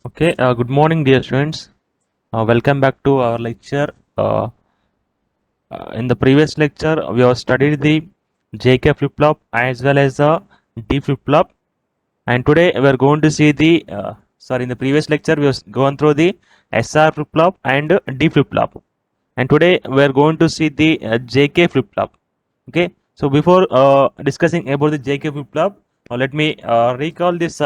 Okay, good morning, dear students. Welcome back to our lecture. Uh, in the previous lecture, we have studied the JK flip flop as well as the D flip flop, and today we are going to see the. Sorry, in the previous lecture, we have gone through the SR flip flop and D flip flop, and today we are going to see the JK flip flop. Okay, so before discussing about the JK flip flop, let me recall this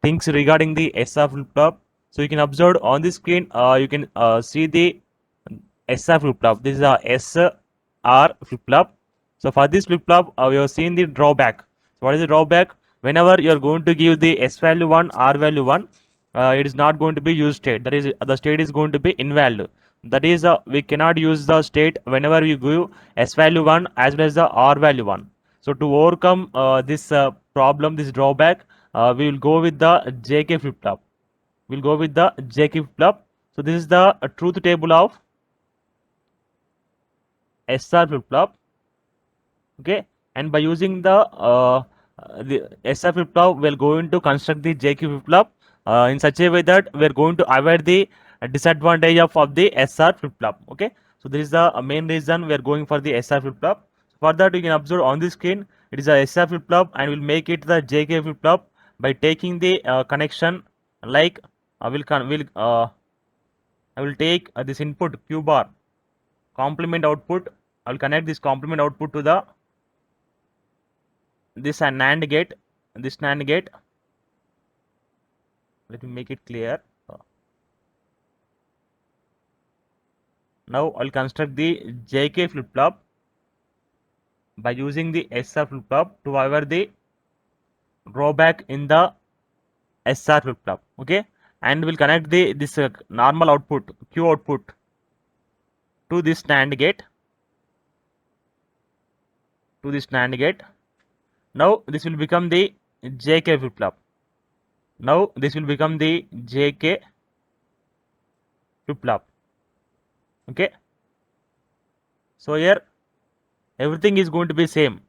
things regarding the SR flip flop. So you can observe on the screen, you can see the SR flip flop. This is a SR flip flop. So for this flip flop, we have seen the drawback. So what is the drawback? Whenever you are going to give the S value 1, R value 1, it is not going to be used state. That is, the state is going to be invalid. That is, we cannot use the state whenever we give S value 1 as well as the R value 1. So to overcome this problem, this drawback, we will go with the JK flip flop. We'll go with the JK flip flop. So this is the truth table of SR flip flop. Okay, and by using the SR flip flop, we're going to construct the JQ flip flop in such a way that we're going to avoid the disadvantage of the SR flip flop. Okay, so this is the main reason we're going for the SR flip flop. For that, you can observe on the screen it is a SR flip flop, and we'll make it the JK flip flop by taking the connection like I will take this input Q bar complement output. I will connect this complement output to the this NAND gate. This NAND gate, let me make it clear. Now I'll construct the JK flip flop by using the SR flip flop to avoid the drawback in the SR flip flop. Okay, and we'll connect the this normal output Q output to this NAND gate. To this NAND gate. Now this will become the JK flip flop. Now this will become the JK flip flop. Okay, so here everything is going to be same.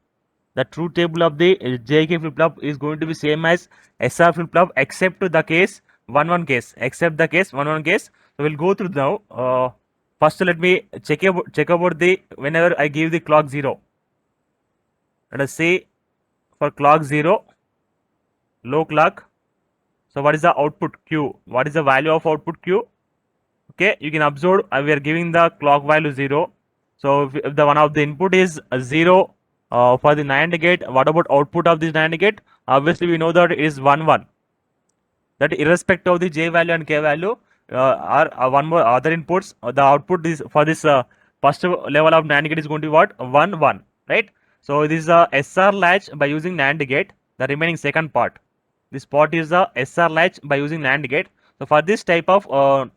The truth table of the JK flip flop is going to be same as SR flip flop except to the case 1 1 case, except the case 1 1 case. So we'll go through now. First, let me check about the whenever I give the clock 0. Let us say for clock 0, low clock. So what is the output Q? What is the value of output Q? Okay, you can observe we are giving the clock value 0. So if the one of the input is 0 for the NAND gate, what about output of this NAND gate? Obviously we know that it is 1 1. That irrespective of the J value and K value or one more other inputs, the output is for this first level of NAND gate is going to be what? 1 1, right? So this is a SR latch by using NAND gate. The remaining second part, this part is the SR latch by using NAND gate. So for this type of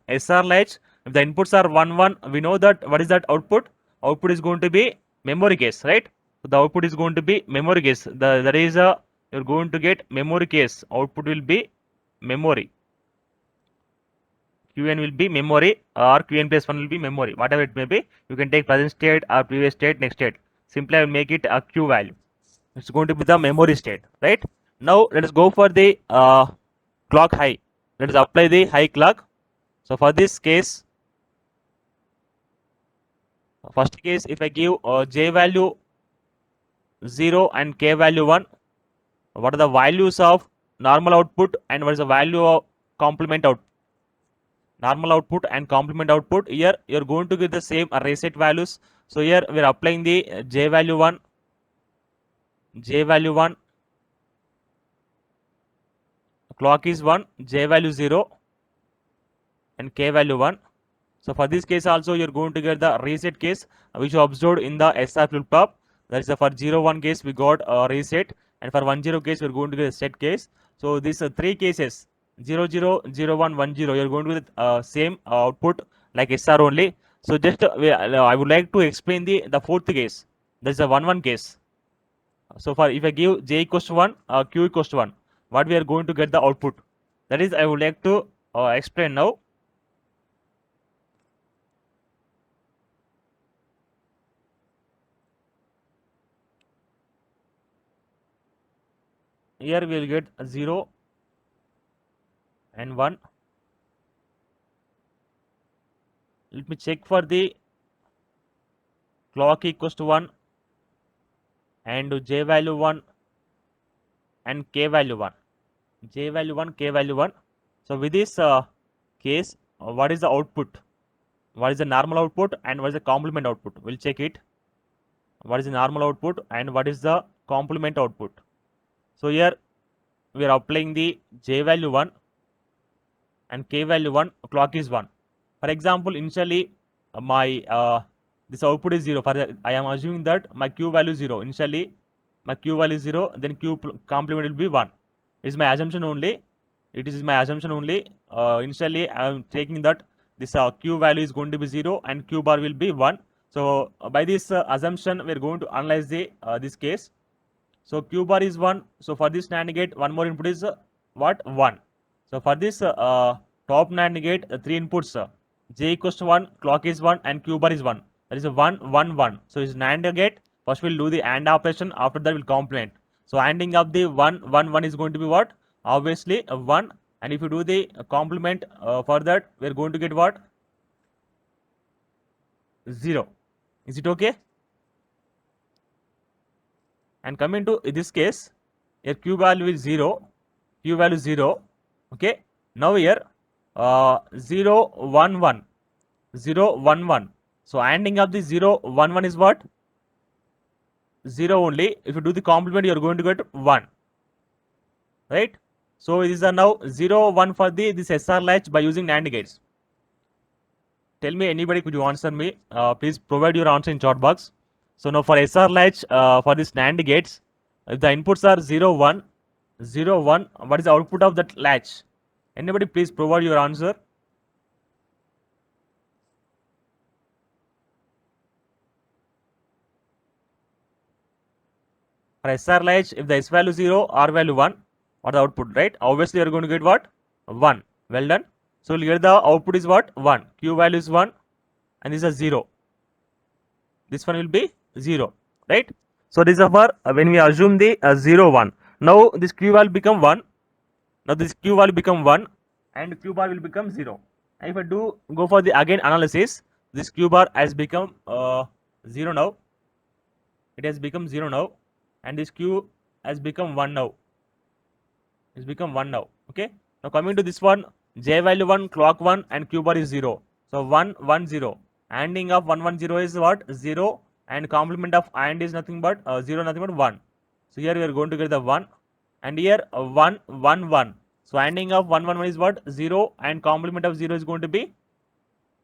SR latch, if the inputs are 1 1, we know that what is that output? Output is going to be memory case, right? So the output is going to be memory case. That is you're going to get memory case. Output will be memory. Qn will be memory, or Qn plus 1 will be memory, whatever it may be. You can take present state or previous state, next state. Simply I will make it a Q value. It's going to be the memory state, right? Now let us go for the clock high. Let us apply the high clock. So for this case, first case, if I give J value 0 and K value 1, what are the values of normal output and what is the value of complement output? Normal output and complement output, here you're going to get the same reset values. So here we're applying the J value 1, J value 1, clock is 1, J value 0 and K value 1. So for this case also you're going to get the reset case which you observed in the SR flip flop. That is for 0 1 case we got a reset, and for 1 0 case we're going to get a set case. So these three cases 0 0 0 1 1 0, you're going to get same output like SR only. So just I would like to explain the fourth case. That is a 1 1 case. So for if I give J equals to 1, Q equals to 1, what we are going to get the output? That is I would like to explain now. Here we will get 0 and 1. let me check for the clock equals to 1 and j value 1 and k value 1. J value 1, k value 1. So with this case, what is the output? What is the normal output and what is the complement output? We'll check it. What is the normal output and what is the complement output? So here we are applying the j value 1 and k value 1, clock is 1. For example, initially my this output is 0. I am assuming that my q value is 0. Initially my q value is 0, then q complement will be 1. It is my assumption only. It is my assumption only. Initially I am taking that this q value is going to be 0 and q bar will be 1. So by this assumption we are going to analyze the this case. So q bar is 1. So for this NAND gate, one more input is what? 1. So for this top NAND gate, 3 inputs, j equals to 1, clock is 1 and q bar is 1. That is a 1, 1, 1. So it's NAND gate. First we'll do the AND operation. After that we'll complement. So ANDing up the 1, 1, 1 is going to be what? Obviously 1. And if you do the complement for that, we're going to get what? 0. Is it okay? And coming to this case, here q value is 0, q value 0. Okay. Now here 0, 1, 1, 0, 1, 1. So ANDing up the 0, 1, 1 is what? 0 only. If you do the complement, you are going to get 1. Right? So these are now 0, 1 for the this SR latch by using NAND gates. Tell me, anybody, could you answer me? Please provide your answer in chat box. So now for SR latch, for this NAND gates, if the inputs are 0, 1, 0, 1, what is the output of that latch? Anybody please provide your answer. For SR latch, if the S value 0, R value 1, what the output, right? Obviously, you are going to get what? 1. Well done. So here the output is what? 1. Q value is 1 and this is 0. This one will be 0, right? So this is for when we assume the 0, 1. Now this Q value become 1. Now this Q value become 1 and Q bar will become 0. And if I do go for the again analysis, this Q bar has become 0 now. It has become 0 now. And this Q has become 1 now. It's become 1 now. Okay. Now coming to this one, J value 1, clock 1 and Q bar is 0. So 1, 1, 0. ANDing of 1, 1, 0 is what? 0. And complement of AND is nothing but 0, nothing but 1. So here we are going to get the 1. And here 1, 1, 1. So ANDing of 1, 1, 1 is what? 0. And complement of 0 is going to be,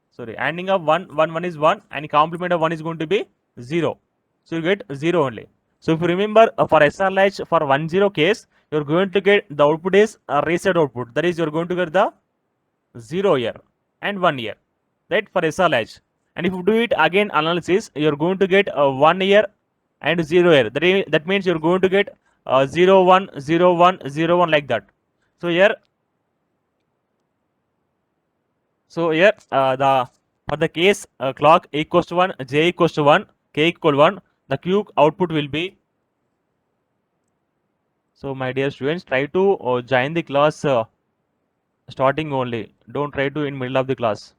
sorry, ANDing of 1, 1, 1 is 1. And complement of 1 is going to be 0. So you get 0 only. So if you remember for SR latch for 1, 0 case, you're going to get the output is a reset output. That is, you're going to get the 0 here and 1 here, right, for SR latch. And if you do it again analysis, you're going to get 1 here and 0 here. That means you're going to get 0, 1, 0, 1, 0, 1 like that. So here the for the case clock equals to 1, j equals to 1, k equal 1, the q output will be. So my dear students, try to join the class starting only. Don't try to in middle of the class.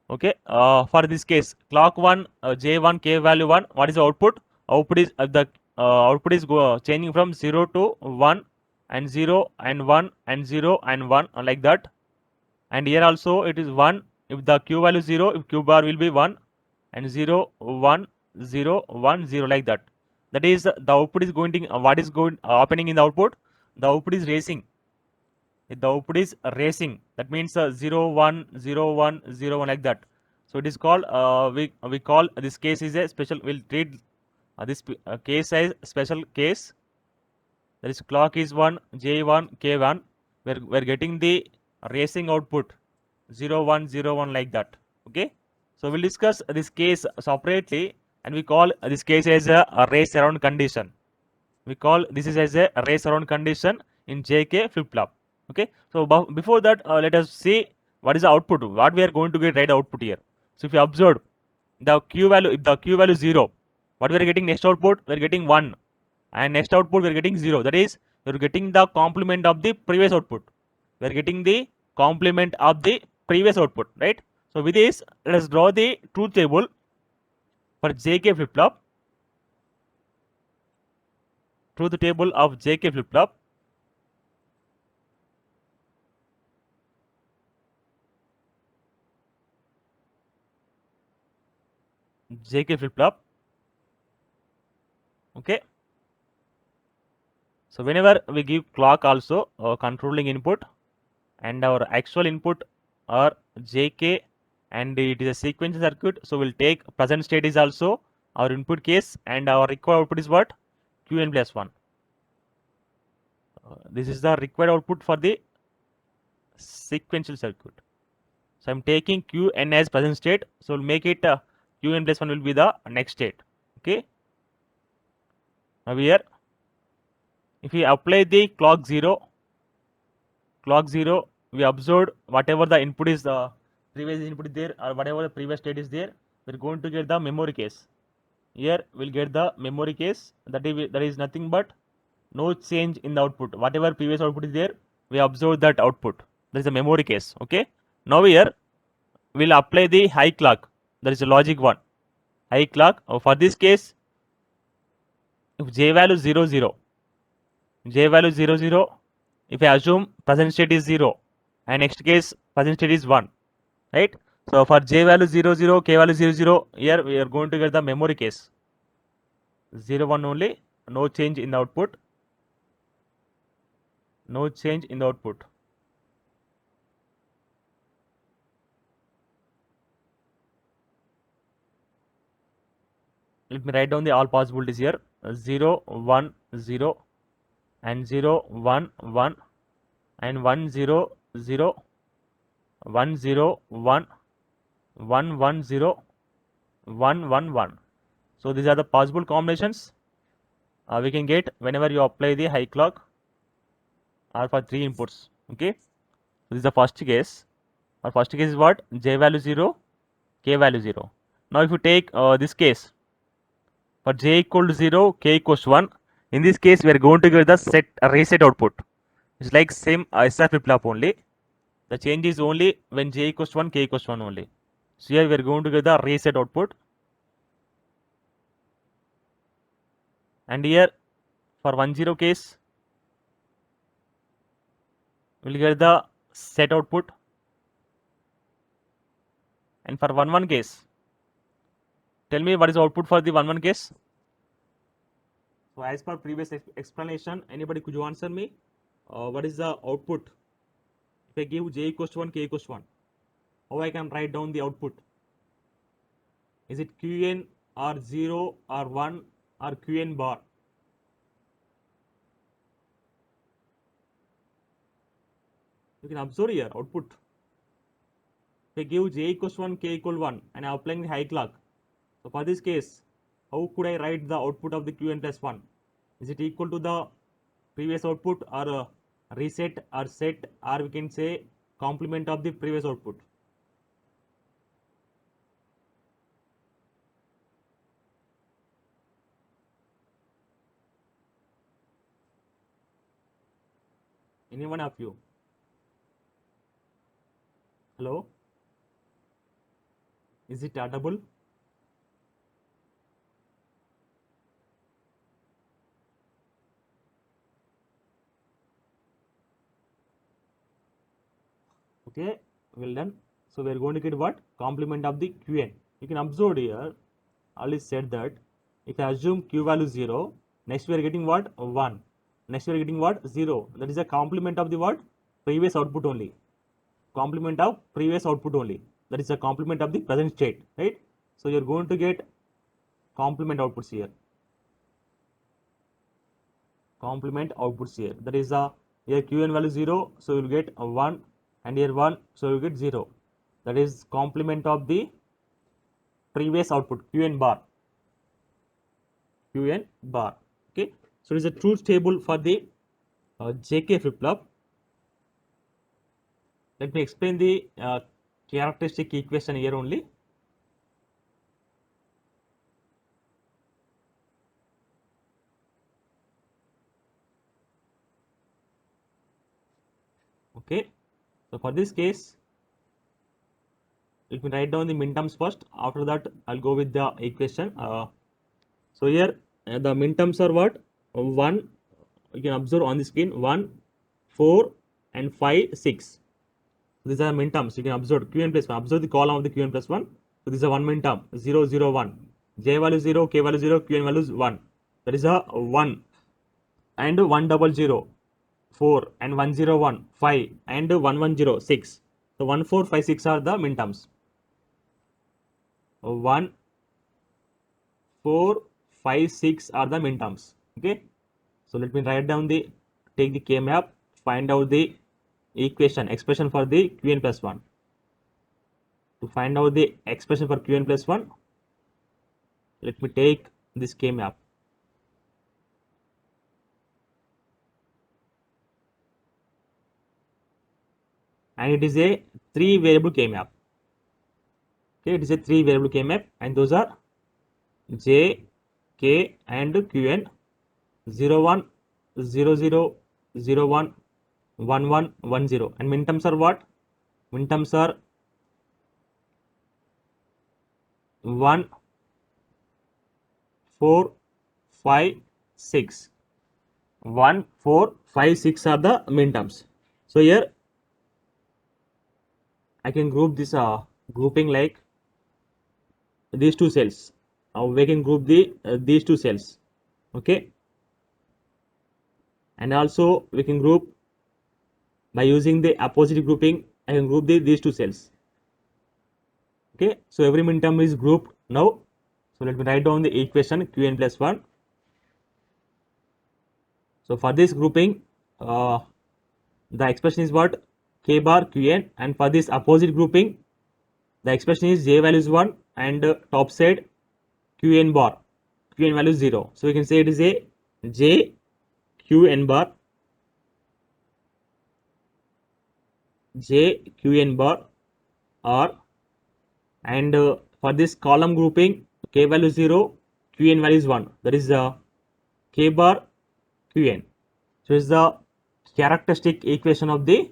Okay. For this case, clock 1, j1, k value 1. What is the output? Output is the output is changing from 0 to 1 and 0 and 1 and 0 and 1 like that. And here also it is 1 if the q value is 0, if q bar will be 1 and 0, 1, 0, 1, 0 like that. That is the output is going to what is going happening in the output? The output is racing. The output is racing. That means 0, 1, 0, 1, 0, 1 like that. So it is called we call this case is a special. We'll treat this case as special case. That is clock is 1, j1, k1. We're getting the racing output 0, 1, 0, 1 like that. Okay. So we'll discuss this case separately, and we call this case as a race around condition. We call this is as a race around condition in JK flip flop. Okay. So before that, let us see what is the output. What we are going to get right output here. So if you observe the q value, if the q value 0, what we are getting next output? We are getting 1, and next output we are getting 0. That is, you are getting the complement of the previous output. We are getting the complement of the previous output, right? So with this, let us draw the truth table for JK flip flop. Truth table of JK flip flop. JK flip flop. Okay. So whenever we give clock also controlling input, and our actual input are JK, and it is a sequential circuit, so we'll take present state is also our input case, and our required output is what? Qn plus 1. This is the required output for the sequential circuit. So I'm taking Qn as present state, so we'll make it Qn plus 1 will be the next state. Okay. Now here, if we apply the clock 0, we observed whatever the input is, the previous input is there, or whatever the previous state is there, we're going to get the memory case. Here we'll get the memory case, that is nothing but no change in the output. Whatever previous output is there, we observe that output. That is the memory case. Okay. Now here we'll apply the high clock. That is the logic 1. High clock. For this case, if j value 0 0, j value 0 0, if I assume present state is 0, and next case present state is 1, right? So for j value 0 0, k value 0 0, here we are going to get the memory case 0 1 only, no change in the output, no change in the output. Let me write down the all possibilities here. 0 1 0 and 0 1 1 and 1 0 0 1 0 1 1 1 0 1 1 1. So these are the possible combinations we can get whenever you apply the high clock or for 3 inputs. Okay. So this is the first case. Our first case is what? J value 0, k value 0. Now if you take this case, for j equal to 0, k equals 1, in this case we are going to get the set reset output. It's like same SR flip flop only. The change is only when j equals 1, k equals 1 only. So here we are going to get the reset output. And here for 1 0 case, we'll get the set output. And for 1 1 case, tell me what is the output for the 1 1 case? So as per previous explanation, anybody could you answer me? What is the output? If I give j equals to 1, k equals 1, how I can write down the output? Is it Qn or 0 or 1 or Qn bar? You can observe here output. If I give j equals 1, k equal 1, and I am applying the high clock. So for this case, how could I write the output of the Qn plus 1? Is it equal to the previous output, or reset or set, or we can say complement of the previous output? Any one of you? Hello? Is it audible? Okay, well done. So we are going to get what? Complement of the Qn. You can observe here, already said that if I assume Q value 0, next we are getting what? 1. Next we are getting what? 0. That is a complement of the what? Previous output only. Complement of previous output only. That is a complement of the present state, right? So you are going to get complement outputs here. Complement outputs here. That is here Qn value 0, so you will get a 1, and here 1, so you will get 0. That is complement of the previous output, Qn bar. Qn bar. Okay. So it is a truth table for the JK flip flop. Let me explain the characteristic equation here only. Okay. So for this case, let me write down the minterms first. After that, I'll go with the equation. So here the minterms are what? 1, you can observe on the screen, 1, 4 and 5, 6. These are minterms. You can observe Qn plus 1. Observe the column of the Qn plus 1. So this is a 1 minterm, 0, 0, 1. J value 0, K value 0, Qn value is 1. That is a 1 and 1, 0, 0, 4 and 1, 0, 1, 5 and 1, 1, 0, 6. So 1, 4, 5, 6 are the minterms. 1, 4, 5, 6 are the minterms. Okay. So let me write down take the K map, find out the expression for the Qn plus 1. To find out the expression for Qn plus 1, let me take this K map. And it is a 3 variable K map. Okay, it is a 3 variable K map, and those are J, K and Qn 0, 1, 0, 0, 0, 1, 1, 1, 1, 0. And minterms are what? Minterms are 1, 4, 5, 6. 1, 4, 5, 6 are the minterms. So here I can group this grouping like these two cells. We can group these two cells. Okay, and also we can group by using the opposite grouping. I can group these two cells. Okay, so every minterm is grouped now. So let me write down the equation Qn plus 1. So for this grouping, the expression is what? K bar Qn, and for this opposite grouping, the expression is J value is 1 and top side Qn bar, Qn value is 0. So we can say it is a J Qn bar, J Qn bar R, and for this column grouping, K value is 0, Qn value is 1. That is K bar Qn. So it's the characteristic equation of the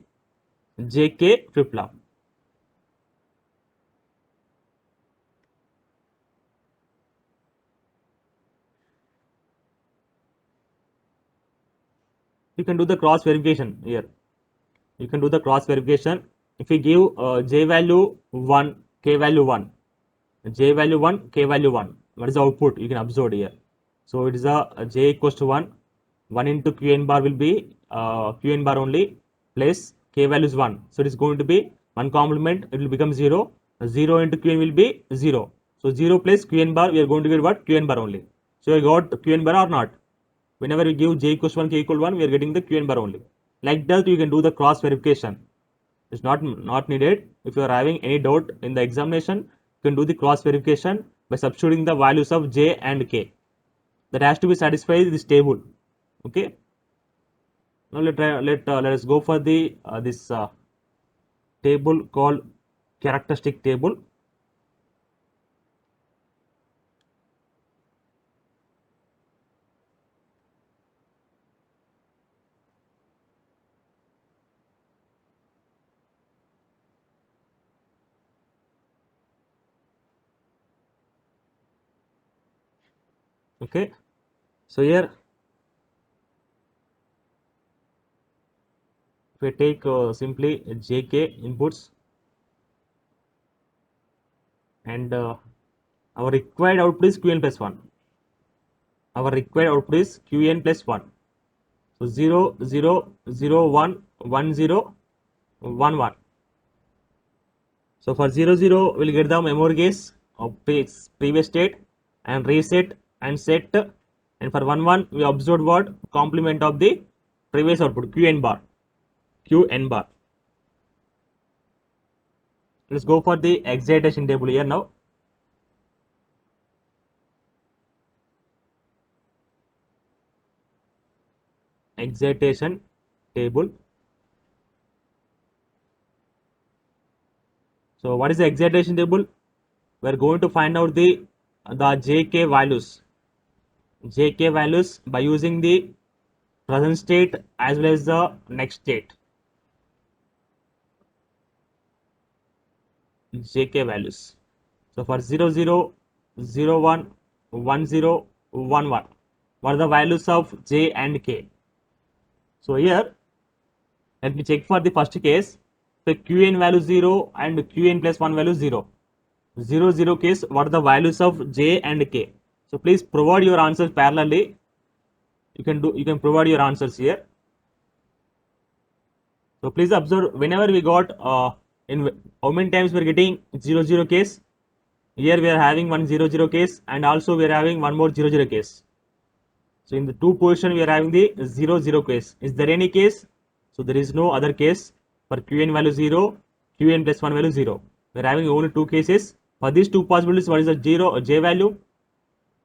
JK flip flop. You can do the cross verification here. You can do the cross verification. If you give J value 1, K value 1, J value 1, K value 1, what is the output? You can observe here. So it is a J equals to 1. 1 into Qn bar will be Qn bar only, plus K value is 1. So it is going to be 1 complement, it will become 0. 0 into Qn will be 0. So 0 plus Qn bar, we are going to get what? Qn bar only. So I got Qn bar or not? Whenever we give J equals 1, K equal 1, we are getting the Qn bar only. Like that, you can do the cross verification. It's not needed. If you are having any doubt in the examination, you can do the cross verification by substituting the values of J and K. That has to be satisfied this table. Okay. Now let us go for the this table called characteristic table. Okay. So here, if we take simply JK inputs, and our required output is Qn plus 1. Our required output is Qn plus 1. So 0, 0, 0, 1, 1, 0, 1, 1. So for 0, 0, we'll get the memory guess of previous state and reset and set. And for 1, 1, we observed what? Complement of the previous output, Qn bar. Qn bar. Let's go for the excitation table here now. Excitation table. So what is the excitation table? We are going to find out the JK values. JK values by using the present state as well as the next state. JK values. So for 0, 0, 0, 1, 1, 0, 1, 1, what are the values of J and K? So here, let me check for the first case. So Qn value 0 and Qn plus 1 value 0. 0, 0 case, what are the values of J and K? So please provide your answers parallelly. You can provide your answers here. So please observe whenever we got in how many times we are getting 0, 0 case. Here we are having one 0, 0 case, and also we are having one more 0, 0 case. So in the two position we are having the 0, 0 case. Is there any case? So there is no other case. For Qn value 0, Qn plus 1 value 0. We are having only two cases. For these two possibilities, what is the J value?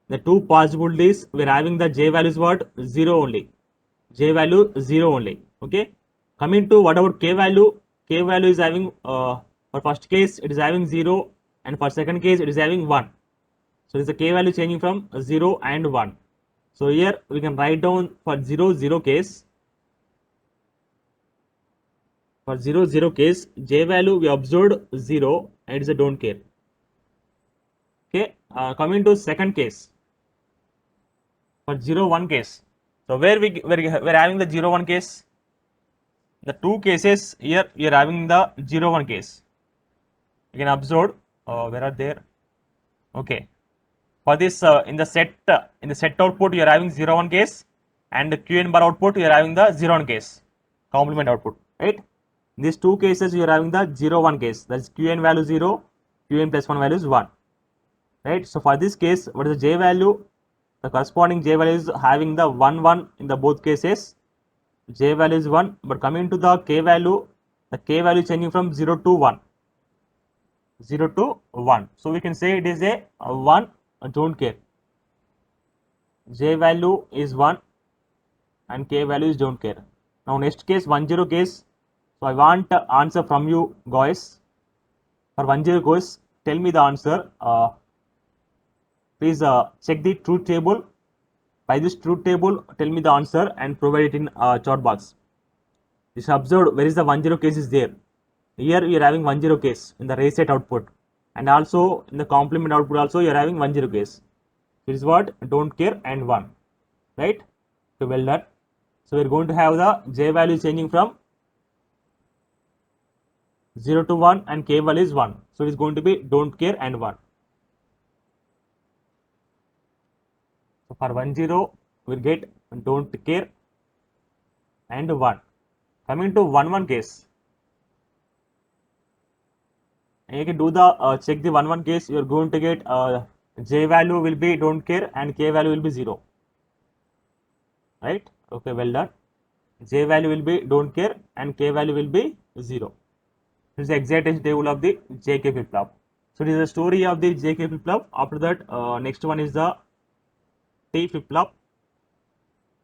The two possibilities we are having the J value is what? 0 only. J value 0 only. Okay. Coming to what about K value? K value is having for first case it is having 0, and for second case it is having 1. So is the K value changing from 0 and 1. So here we can write down for 0, 0 case. For 0, 0 case, J value we observed 0 and it's a don't care. Okay. Coming to second case. For 0, 1 case. So where we're having the 0, 1 case. The two cases here we are having the 0, 1 case. You can observe where are there. Okay. For this in the set output you are having 0, 1 case, and Qn bar output you are having the 0, 1 case complement output, right? In these two cases you are having the 0, 1 case, that is Qn value 0, Qn plus 1 value is 1, right? So for this case, what is the J value? The corresponding J value is having the 1, 1 in the both cases. J value is 1, but coming to the K value, the K value changing from 0 to 1. 0 to 1. So we can say it is a 1, don't care. J value is 1 and K value is don't care. Now next case 1, 0 case. So I want answer from you guys. For 1, 0 case, tell me the answer. Please check the truth table. By this truth table, tell me the answer and provide it in chat box. Just observe where is the 1, 0 case is there. Here we are having 1, 0 case in the reset output, and also in the complement output also you are having 1, 0 case. This is what? Don't care and 1, right? So well done. So we are going to have the J value changing from 0 to 1 and K value is 1. So it is going to be don't care and 1. So for 1, 0 we will get don't care and 1. Coming to 1, 1 case, and you can do the check the 1, 1 case. You are going to get J value will be don't care and K value will be 0, right? Okay, well done. J value will be don't care and K value will be 0. This is the excitation table of the JK flip flop. So this is the story of the JK flip flop. After that, next one is the T flip flop.